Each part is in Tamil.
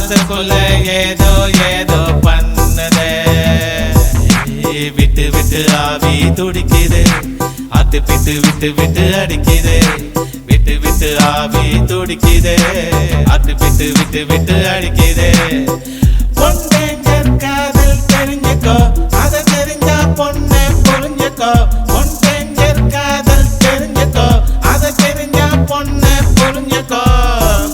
மனசுக்குள்ள ஏதோ ஏதோ பண்ணுதே. விட்டு விட்டு ஆவி துடிக்குது, அது விட்டு விட்டு விட்டு அடிக்குது. விட்டு விட்டு ஆவி துடிக்குது, அது விட்டு விட்டு விட்டு அடிக்குது. பொன்டேஞ்சர் காதல் தெரிஞ்சுக்கோ, அதை தெரிஞ்சா பொண்ணு புரிஞ்சுக்கோ. பொன்டேஞ்சர் காதல் தெரிஞ்சுக்கோ, அதை தெரிஞ்சா பொண்ணு புரிஞ்சுக்கோ.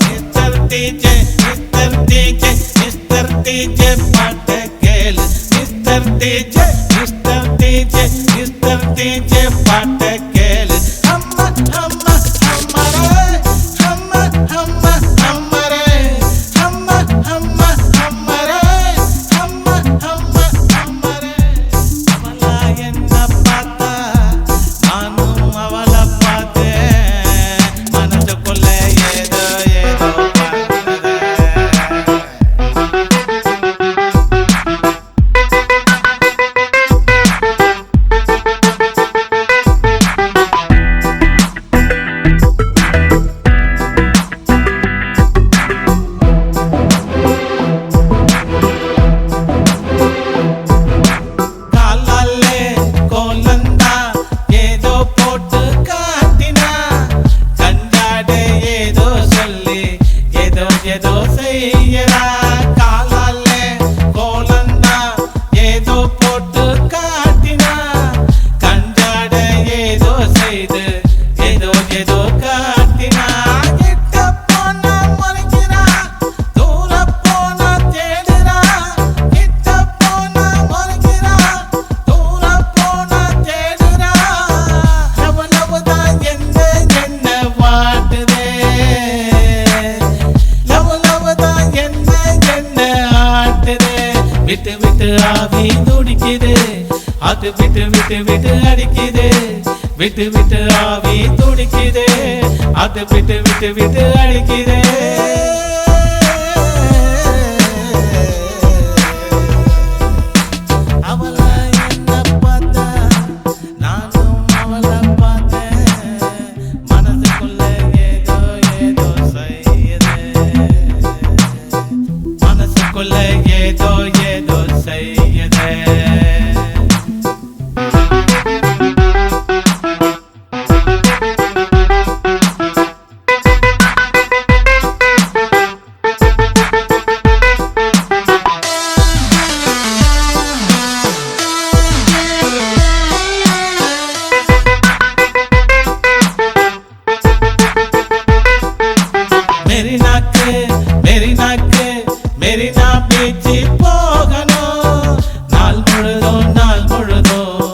Mister DJ mister DJ mister DJ பாட்ட கேளு. Mister DJ mister DJ mister DJ பாட்ட கேளு. அம்மா அம்மா அம்மரே, அம்மா அம்மா அம்மரே, அம்மா அம்மா அம்மரே, அம்மா அம்மா அம்மரே. அவளா என்ன பார்த்தா, நானும் அவளை பார்த்தேன். மனசுக்குள்ள ஏதோ ஏதோ ஏதோ செய்யறா. காலாலே கோலந்தா ஏதோ போட்டு காட்டினா. கண்டாட ஏதோ செய்து ஏதோ ஏதோ காட்டினா. கிட்ட போனா முறைக்கிறா, தூர போனா தேடுறா. கிட்ட போனா முறைக்கிறா, தூர போனா தேடுறா. எவ்வளவுதான் என்ன என்ன வாட்டுதே. விட்டு விட்டு ஆவி துடிக்குது, அது விட்டு விட்டு விட்டு அடிக்குது. விட்டு விட்டு ஆவி துடிக்குது, அது விட்டு விட்டு விட்டு அடிக்குது. அவளா என்ன பார்த்தா, நானும் அவளை பார்த்தேன். மனசுக்குள்ள ஏதோ ஏதோ செய்யுது. மனசுக்குள்ள ஏதோ ஏதோ செய்யுதே. மெரினா பீச்சு போகணும். நாள் முழுதும்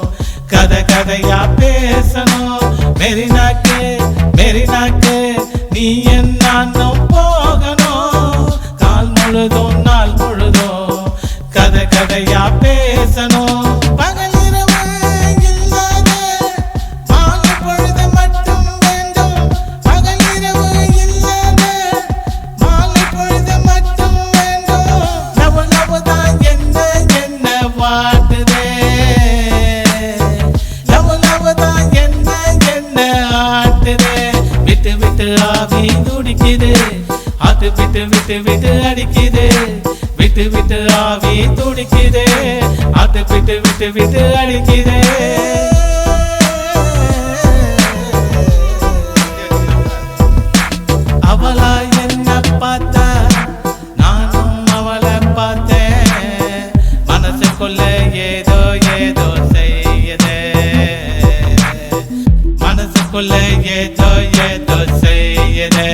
கதை கதையா பேசணும். மெரினாக்கு நீ நானும் போகணும். நாள் முழுதும் கதை கதையா பேசணும். விட்டு விட்டு ஆவி துடிக்குது, அது விட்டு விட்டு விட்டு அடிக்குது. விட்டு விட்டு ஆவி துடிக்குது, அது விட்டு விட்டு விட்டு அடிக்குது. அவளா என்ன பார்த்தா, நானும் அவளை பார்த்தேன். மனசுக்குள்ள ஏதோ ஏதோ செய்யுதே. மனசுக்குள்ள ஏதோ ஏதோ செய்யுதே.